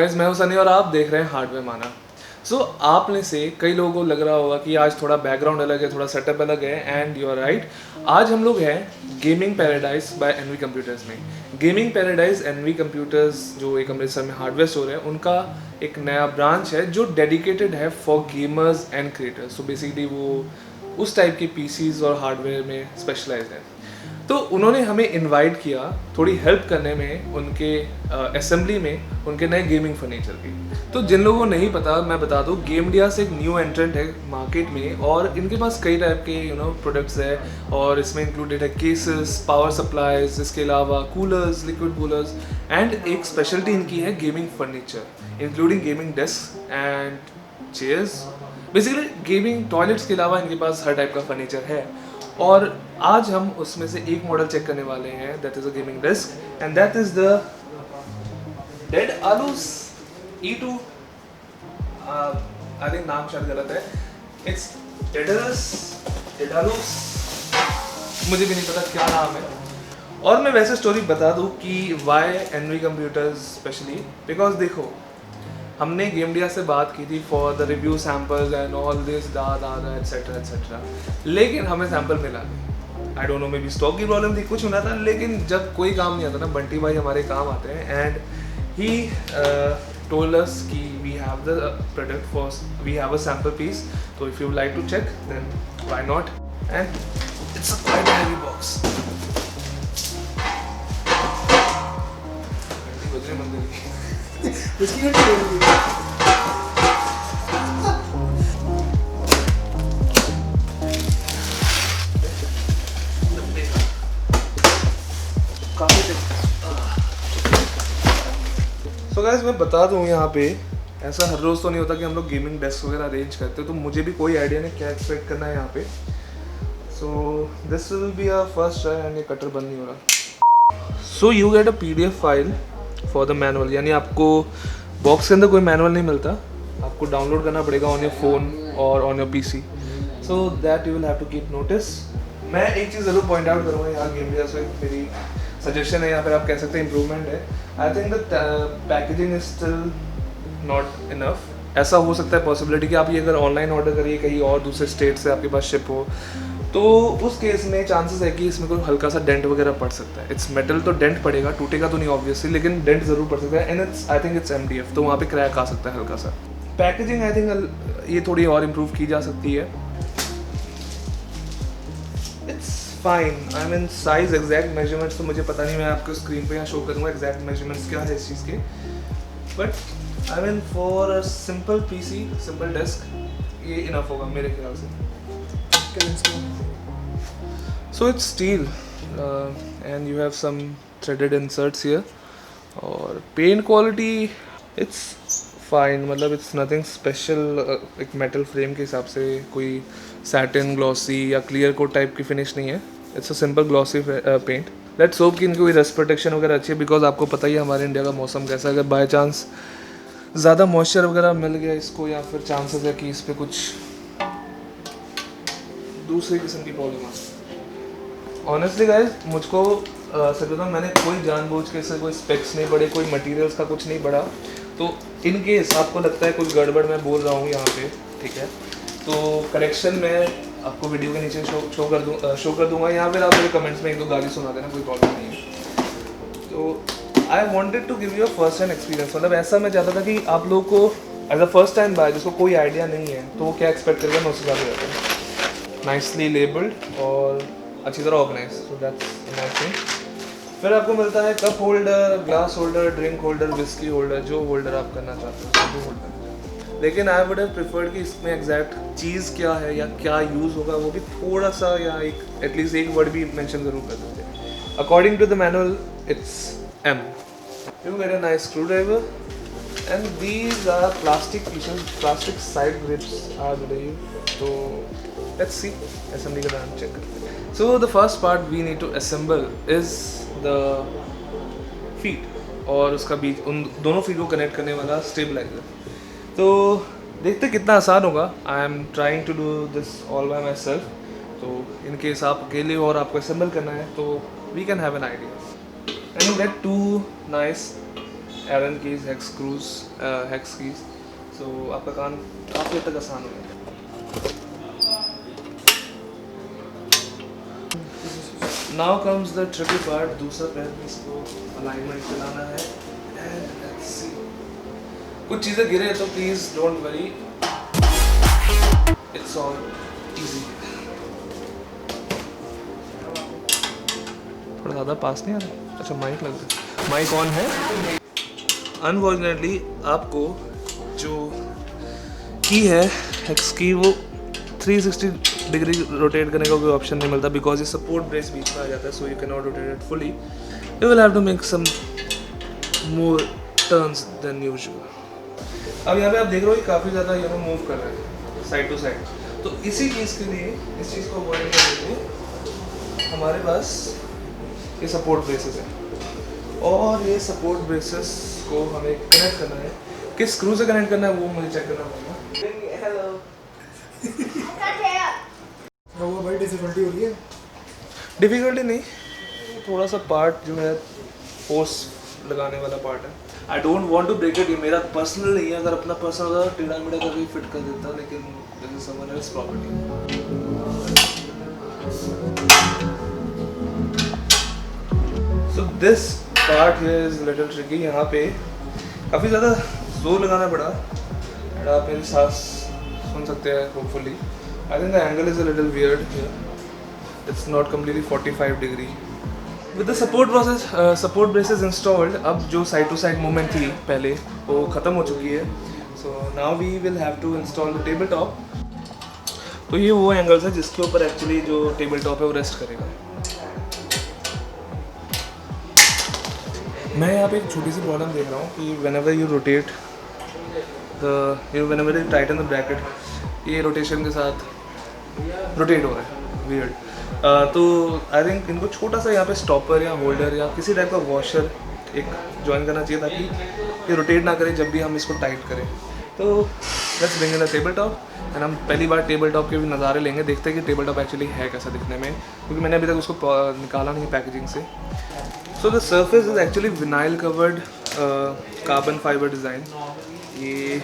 Guys, मैं हूं सनी और आप देख रहे हैं हार्डवेयर माना। आप में से कई लोगों को लग रहा होगा कि आज थोड़ा बैकग्राउंड अलग है, थोड़ा सेटअप अलग है, एंड यू आर राइट। आज हम लोग हैं gaming paradise by NV computers में। गेमिंग पैराडाइज एनवी कंप्यूटर्स जो एक अमृतसर में हार्डवेयर स्टोर है, उनका एक नया ब्रांच है जो डेडिकेटेड है for gamers and creators. So basically वो उस टाइप के पीसीज और हार्डवेयर में स्पेशलाइज है। तो उन्होंने हमें इनवाइट किया थोड़ी हेल्प करने में उनके असेंबली में उनके नए गेमिंग फर्नीचर की। तो जिन लोगों को नहीं पता, मैं बता दूं, गेमडिया से एक न्यू एंट्रेंट है मार्केट में और इनके पास कई टाइप के प्रोडक्ट्स है और इसमें इंक्लूडेड है केसेस, पावर सप्लाईज, इसके अलावा कूलर्स, लिक्विड कूलर्स, एंड एक स्पेशलिटी इनकी है gaming furniture including gaming desk and chairs. Basically gaming toilets के अलावा इनके पास हर टाइप का फर्नीचर है और आज हम उसमें से एक मॉडल चेक करने वाले हैं। That is a gaming desk and that is the dead आलूस E2। I think नाम शायद गलत है, इट्स डेडालूस, मुझे भी नहीं पता क्या नाम है। और मैं वैसे स्टोरी बता दूं कि why NV computers specially, because देखो, हमने गेमडिया से बात की थी for the review samples and all this the etcetera etcetera, लेकिन हमें सैम्पल मिला नहीं। I don't know, maybe stock की प्रॉब्लम थी, कुछ होना था, लेकिन जब कोई काम नहीं आता ना, बंटी भाई हमारे काम आते हैं। एंड ही टोल्ड अस कि we have the product for, we have a sample piece, तो if you like to check then why not. And it's a quite heavy box. So guys, मैं बता दूं, यहाँ पे ऐसा हर रोज़ तो नहीं होता कि हम लोग गेमिंग डेस्क वगैरह अरेंज करते हैं, तो मुझे भी कोई आइडिया नहीं क्या एक्सपेक्ट करना है यहाँ पे। So this will be a first try and ये कटर बंद नहीं हो रहा। So you get a PDF file for the manual, यानी आपको बॉक्स के अंदर कोई मैनुअल नहीं मिलता, आपको डाउनलोड करना पड़ेगा ऑन योर फ़ोन और on your PC, so that you will have to keep notice. मैं एक चीज़ ज़रूर पॉइंट आउट करूँगा यहाँ गेमडिया से, मेरी सजेशन है, यहाँ पर आप कह सकते हैं इम्प्रूवमेंट है। I think the packaging is still not enough. ऐसा हो सकता है पॉसिबिलिटी कि आप ये अगर ऑनलाइन ऑर्डर करिए कहीं और दूसरे स्टेट से आपके पास शिप हो, तो उस केस में चांसेस है कि इसमें कोई हल्का सा डेंट वगैरह पड़ सकता है। इट्स मेटल, तो डेंट पड़ेगा, टूटेगा तो नहीं ऑब्वियसली, लेकिन डेंट ज़रूर पड़ सकता है। And it's, I think it's MDF, तो वहाँ पे क्रैक आ सकता है हल्का सा। पैकेजिंग आई थिंक ये थोड़ी और इम्प्रूव की जा सकती है। It's fine, I mean size, exact measurements तो मुझे पता नहीं, मैं आपको स्क्रीन पे यहाँ शो करूँगा एग्जैक्ट मेजरमेंट्स क्या है इस चीज़ के, but I mean for a simple PC, simple desk, ये इनफ होगा मेरे ख्याल से। So it's steel and you have some threaded inserts here, और paint quality it's fine, मतलब it's nothing special। एक metal frame के हिसाब से कोई satin, glossy या clear coat type की finish नहीं है, it's a simple glossy paint। Let's hope कि इनकी कोई rust protection वगैरह अच्छी है, because आपको पता ही है हमारे इंडिया का मौसम कैसा है। अगर बाई चांस ज़्यादा मॉइस्चर वगैरह मिल गया इसको, या फिर चांसेस है कि इस पर कुछ दूसरी किस्म की प्रॉब्लम है। ऑनेस्टली गाइज, मुझको सच बताऊं, मैंने कोई जानबूझ के से कोई स्पेक्स नहीं पढ़े, कोई मटेरियल्स का कुछ नहीं पढ़ा, तो इन केस आपको लगता है कुछ गड़बड़ मैं बोल रहा हूँ यहाँ पे, ठीक है, तो करेक्शन मैं आपको वीडियो के नीचे शो कर दूँगा, या फिर आप मेरे कमेंट्स में एक दो गाली सुना देना, कोई प्रॉब्लम नहीं है। तो I wanted to give you a first hand experience, मतलब ऐसा मैं चाहता था कि आप लोग को as a first time buy, जिसको कोई आइडिया नहीं है, तो वो क्या एक्सपेक्ट करेगा, मैं उससे ज़्यादा जाता हूँ। नाइसली लेबल्ड और अच्छी तरह organise, so that's nice thing. फिर आपको मिलता है cup holder, glass holder, drink holder, whisky holder, जो होल्डर आप करना चाहते हो वो होल्डर। लेकिन आई वुड हैव प्रेफर्ड कि इसमें एग्जैक्ट चीज़ क्या है या क्या यूज़ होगा वो भी थोड़ा सा, या एक एटलीस्ट एक वर्ड भी मेंशन ज़रूर कर देते। According to the manual it's M। You get a nice screwdriver and these are plastic pieces, plastic side grips I believe. तो let's see assembly का नाम चेक करते हैं। So the first part we need to assemble is the feet, और उसका बीच, उन दोनों feet को कनेक्ट करने वाला स्टेबलाइजर। तो देखते कितना आसान होगा। I am trying to do this all by myself, तो इन केस आप अकेले हो और आपको असेंबल करना है तो we can have an idea. And you get to nice Allen keys, hex screws, hex keys. So आपका काम काफ़ी हद तक आसान हो गया। Now comes the tricky part, दूसरा पैर में इसको अलाइनमेंट चलाना है। एंड लेट्स सी, कुछ चीज़ें गिरे तो please don't worry, it's all easy. थोड़ा ज़्यादा पास नहीं आ रहा, अच्छा माइक लग रहा है, माइक ऑन है। अनफॉर्चुनेटली आपको जो की है हेक्स की, वो 360 डिग्री रोटेट करने का कोई ऑप्शन नहीं मिलता, बिकॉज ये सपोर्ट ब्रेस बीच में आ जाता है, so you cannot rotate it fully, you will have to make some more turns than usual. अब यहाँ पे आप देख रहे हो कि काफ़ी ज़्यादा मूव कर रहा है साइड टू साइड, तो इसी चीज़ के लिए, इस चीज़ को अवॉइड करने के लिए हमारे पास ये सपोर्ट ब्रेसेस है, और ये सपोर्ट ब्रेसेस को हमें कनेक्ट करना है। किस स्क्रू से कनेक्ट करना है वो मुझे चेक करना पड़ेगा। हेलो वो भाई डिफिकल्टी हो रही है। डिफिकल्टी नहीं, थोड़ा सा पार्ट जो है फोर्स लगाने वाला पार्ट है। I don't want to break it, ये मेरा पर्सनल नहीं है, अगर अपना पर्सनल होता तो टेढ़ा मेढ़ा करके फिट कर देता, लेकिन this is someone else property. So this part here is little tricky, यहाँ पे काफ़ी ज़्यादा जोर लगाना पड़ा, और आप मेरी सांस सुन सकते हैं hopefully. I think the angle is a little weird here, it's not completely 45 degree. With the support braces installed, अब जो साइड टू साइड मूवमेंट थी पहले वो ख़त्म हो चुकी है। So now we will have to install the table top. तो ये वो एंगल्स है जिसके ऊपर एक्चुअली जो टेबल टॉप है वो रेस्ट करेगा। मैं यहाँ पे एक छोटी सी प्रॉब्लम देख रहा हूँ कि whenever you rotate whenever you tighten the bracket, ये रोटेशन के साथ रोटेट हो रहा है वियर्ड। तो आई थिंक इनको छोटा सा यहाँ पे स्टॉपर या होल्डर या किसी टाइप का वॉशर एक ज्वाइन करना चाहिए, ताकि ये रोटेट ना करे जब भी हम इसको टाइट करें। तो let's bring in the table top, and हम पहली बार टेबल टॉप के भी नज़ारे लेंगे, देखते हैं कि टेबल टॉप एक्चुअली है कैसा दिखने में, क्योंकि मैंने अभी तक उसको निकाला नहीं पैकेजिंग से। So the surface is actually vinyl covered carbon fiber design। ये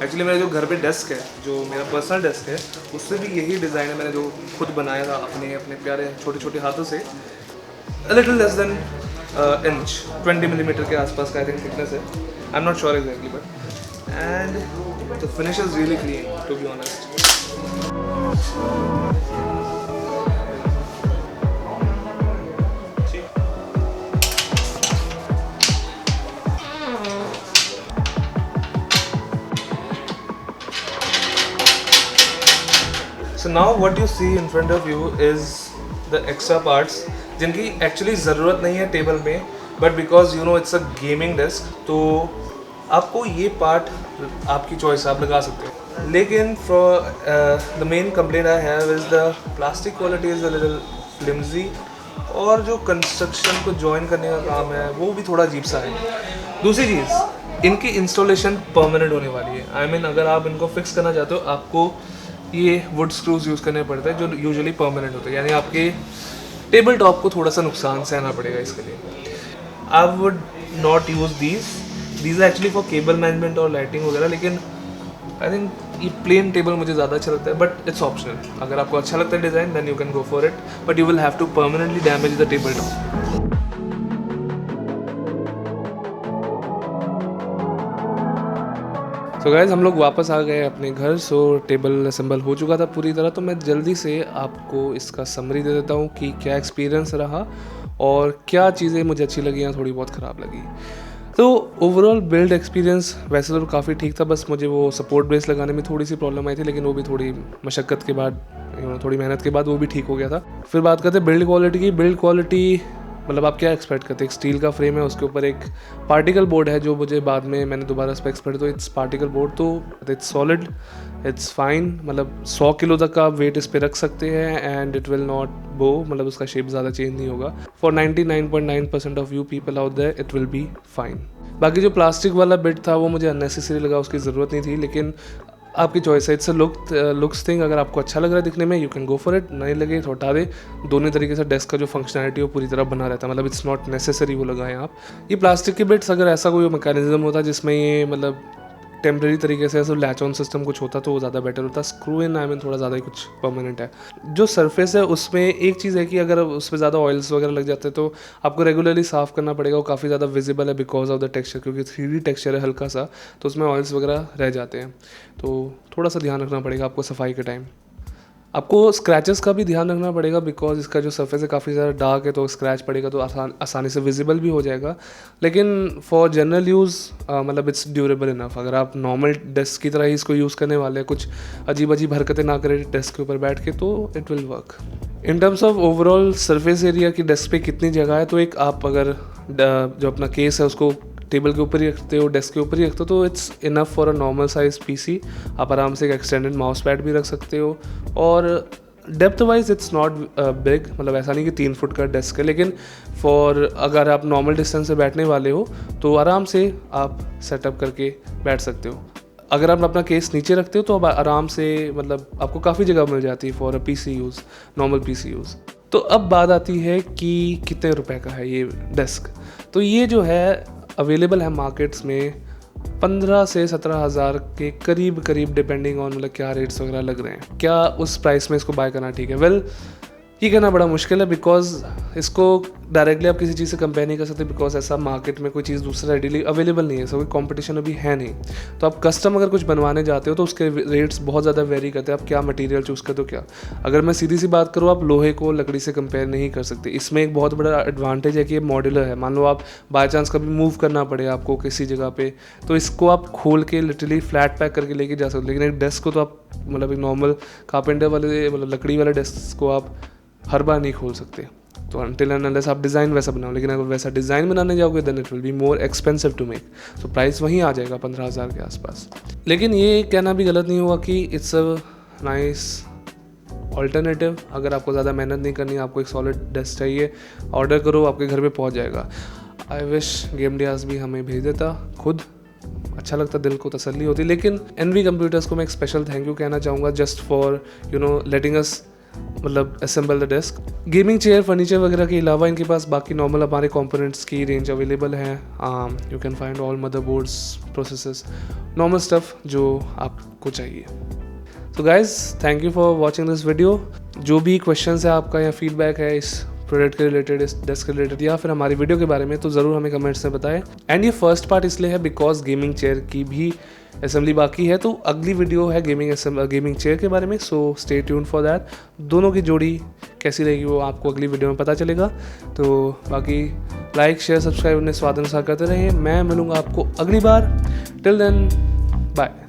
एक्चुअली मेरे जो घर पे डेस्क है, जो मेरा पर्सनल डेस्क है, उससे भी यही डिज़ाइन है, मैंने जो खुद बनाया था अपने प्यारे छोटे छोटे हाथों से। a little less than inch, 20 millimetre के आसपास का आई थिंक थिकनेस है, I am not sure exactly, but and the finish is really clean to be honest. So now what you see in front of you is the extra parts, जिनकी actually ज़रूरत नहीं है table में, but because you know it's a gaming desk, तो आपको ये part आपकी choice आप लगा सकते हो। लेकिन for the main complaint I have is the plastic quality is a little flimsy, और जो कंस्ट्रक्शन को ज्वाइन करने का काम है वो भी थोड़ा अजीब सा है। दूसरी चीज़, इनकी इंस्टॉलेशन परमानेंट होने वाली है। आई मीन अगर आप इनको फिक्स करना चाहते हो, आपको ये वुड स्क्रूज यूज़ करने पड़ते हैं जो यूजुअली परमानेंट होते हैं, यानी आपके टेबल टॉप को थोड़ा सा नुकसान सहना पड़ेगा इसके लिए। I would not use these actually for cable management और लाइटिंग वगैरह, लेकिन आई थिंक ये प्लेन टेबल मुझे ज़्यादा अच्छा लगता है, बट इट्स ऑप्शनल। अगर आपको अच्छा लगता है design, then you can go for it, but you will have to permanently damage the table top. तो गाइज़ हम लोग वापस आ गए अपने घर। सो टेबल असेंबल हो चुका था पूरी तरह, तो मैं जल्दी से आपको इसका समरी दे देता हूँ कि क्या एक्सपीरियंस रहा और क्या चीज़ें मुझे अच्छी लगी या थोड़ी बहुत ख़राब लगी। तो ओवरऑल बिल्ड एक्सपीरियंस वैसे तो काफ़ी ठीक था, बस मुझे वो सपोर्ट ब्रेस लगाने में थोड़ी सी प्रॉब्लम आई थी, लेकिन वो भी थोड़ी मशक्क़त के बाद, थोड़ी मेहनत के बाद वो भी ठीक हो गया था। फिर बात करते हैं बिल्ड क्वालिटी की। बिल्ड क्वालिटी मतलब आप क्या एक्सपेक्ट करते हैं, एक स्टील का फ्रेम है, उसके ऊपर एक पार्टिकल बोर्ड है, जो मुझे बाद में मैंने दोबारा स्पेक्स पढ़े तो इट्स पार्टिकल बोर्ड, तो इट्स सॉलिड, इट्स फाइन। मतलब 100 किलो तक का आप वेट इस पे रख सकते हैं एंड इट विल नॉट बो, मतलब उसका शेप ज़्यादा चेंज नहीं होगा। For 99.9% of you people out there it will be fine. बाकी जो प्लास्टिक वाला बिट था वो मुझे अननेसेसरी लगा, उसकी ज़रूरत नहीं थी, लेकिन आपकी चॉइस है, इट्स अ लुक्स थिंग। अगर आपको अच्छा लग रहा है दिखने में, you can go for it, नहीं लगे तो हटा दे। दोनों तरीके से डेस्क का जो फंक्शनैलिटी वो पूरी तरह बना रहता है, मतलब इट्स नॉट नेसेसरी वो लगाएं आप। ये प्लास्टिक के बिट्स, अगर ऐसा कोई मैकेनिज्म होता जिसमें ये मतलब टेम्प्रेरी तरीके से ऐसा लैच ऑन सिस्टम कुछ होता तो वो ज़्यादा बेटर होता। स्क्रू इन आई मीन थोड़ा ज़्यादा ही कुछ परमानेंट है। जो सरफेस है उसमें एक चीज़ है कि अगर उस पर ज़्यादा ऑयल्स वगैरह लग जाते हैं तो आपको रेगुलरली साफ़ करना पड़ेगा। वो काफ़ी ज़्यादा विजिबल है बिकॉज ऑफ द टेक्सचर, क्योंकि 3D टेक्सचर है हल्का सा, तो उसमें ऑयल्स वगैरह रह जाते हैं। तो थोड़ा सा ध्यान रखना पड़ेगा आपको सफाई के टाइम। आपको स्क्रैचेस का भी ध्यान रखना पड़ेगा बिकॉज इसका जो सरफेस है काफ़ी ज़्यादा डार्क है, तो स्क्रैच पड़ेगा तो आसानी से विजिबल भी हो जाएगा। लेकिन फॉर जनरल यूज़ मतलब इट्स ड्यूरेबल इनफ। अगर आप नॉर्मल डेस्क की तरह ही इसको यूज़ करने वाले हैं, कुछ अजीब अजीब हरकतें ना करें डेस्क के ऊपर बैठ के, तो it will work. In terms of overall surface area की डेस्क पे कितनी जगह है, तो एक आप अगर जो अपना केस है उसको टेबल के ऊपर ही रखते हो, डेस्क के ऊपर ही रखते हो, तो it's enough for a normal size PC. आप आराम से एक एक्सटेंडेड माउस पैड भी रख सकते हो। और depth wise it's not big, मतलब ऐसा नहीं कि 3 फुट का डेस्क है, लेकिन फॉर अगर आप नॉर्मल डिस्टेंस से बैठने वाले हो तो आराम से आप सेटअप करके बैठ सकते हो। अगर आप अपना केस नीचे रखते हो तो आप आराम से, मतलब आपको काफ़ी जगह मिल जाती है for a PC use, normal PC use. तो अब बात आती है कि कितने रुपए का है ये डेस्क। तो ये जो है अवेलेबल है मार्केट्स में 15 से 17 हज़ार के करीब डिपेंडिंग ऑन मतलब क्या रेट्स वगैरह लग रहे हैं। क्या उस प्राइस में इसको बाय करना ठीक है? वेल, ये कहना बड़ा मुश्किल है बिकॉज इसको डायरेक्टली आप किसी चीज़ से कंपेयर नहीं कर सकते, बिकॉज ऐसा मार्केट में कोई चीज़ दूसरा रेडीली अवेलेबल नहीं है, ऐसा कोई कंपटीशन अभी है नहीं। तो आप कस्टम अगर कुछ बनवाने जाते हो तो उसके रेट्स बहुत ज़्यादा वेरी करते हैं, आप क्या मटेरियल चूज़ करते हो क्या। अगर मैं सीधी सी बात करूँ, आप लोहे को लकड़ी से कंपेयर नहीं कर सकते। इसमें एक बहुत बड़ा एडवांटेज है कि ये मॉड्यूलर है। मान लो आप बाई चांस कभी मूव करना पड़े आपको किसी जगह पे, तो इसको आप खोल के लिटरली फ्लैट पैक करके लेके जा सकते हो। लेकिन एक डेस्क को तो आप मतलब एक नॉर्मल कारपेंटर वाले मतलब लकड़ी वाले डेस्क को आप हर बार नहीं खोल सकते। तो अनटिल एंड अनलेस आप डिज़ाइन वैसा बनाओ, लेकिन अगर वैसा डिज़ाइन बनाने जाओगे then it will be more expensive to make. तो प्राइस वहीं आ जाएगा 15,000 के आसपास। लेकिन ये कहना भी गलत नहीं हुआ कि इट्स अ नाइस ऑल्टरनेटिव। अगर आपको ज़्यादा मेहनत नहीं करनी, आपको एक सॉलिड डेस्क चाहिए, ऑर्डर करो, आपके घर पे पहुंच जाएगा। आई विश गेम डियाज भी हमें भेज देता खुद, अच्छा लगता, दिल को तसल्ली होती। लेकिन एनवी कंप्यूटर्स को मैं एक स्पेशल थैंक यू कहना चाहूँगा जस्ट फॉर लेटिंग अस मतलब assemble the desk. Gaming chair furniture वगैरह के अलावा इनके पास बाकी नॉर्मल हमारे कंपोनेंट्स की रेंज अवेलेबल है। You can find all motherboards, processors, normal stuff जो आपको चाहिए। तो guys thank you for watching this video. जो भी क्वेश्चंस है आपका या फीडबैक है इस प्रोडक्ट के रिलेटेड, इस डेस्क के रिलेटेड या फिर हमारी वीडियो के बारे में, तो ज़रूर हमें कमेंट्स में बताएं। एंड ये फर्स्ट पार्ट इसलिए है बिकॉज गेमिंग चेयर की भी असेंबली बाकी है, तो अगली वीडियो है गेमिंग चेयर के बारे में। So stay tuned for that. दोनों की जोड़ी कैसी रहेगी वो आपको अगली वीडियो में पता चलेगा। तो बाकी लाइक शेयर सब्सक्राइब अपने स्वाद अनुसार करते रहिए। मैं मिलूँगा आपको अगली बार। Till then bye.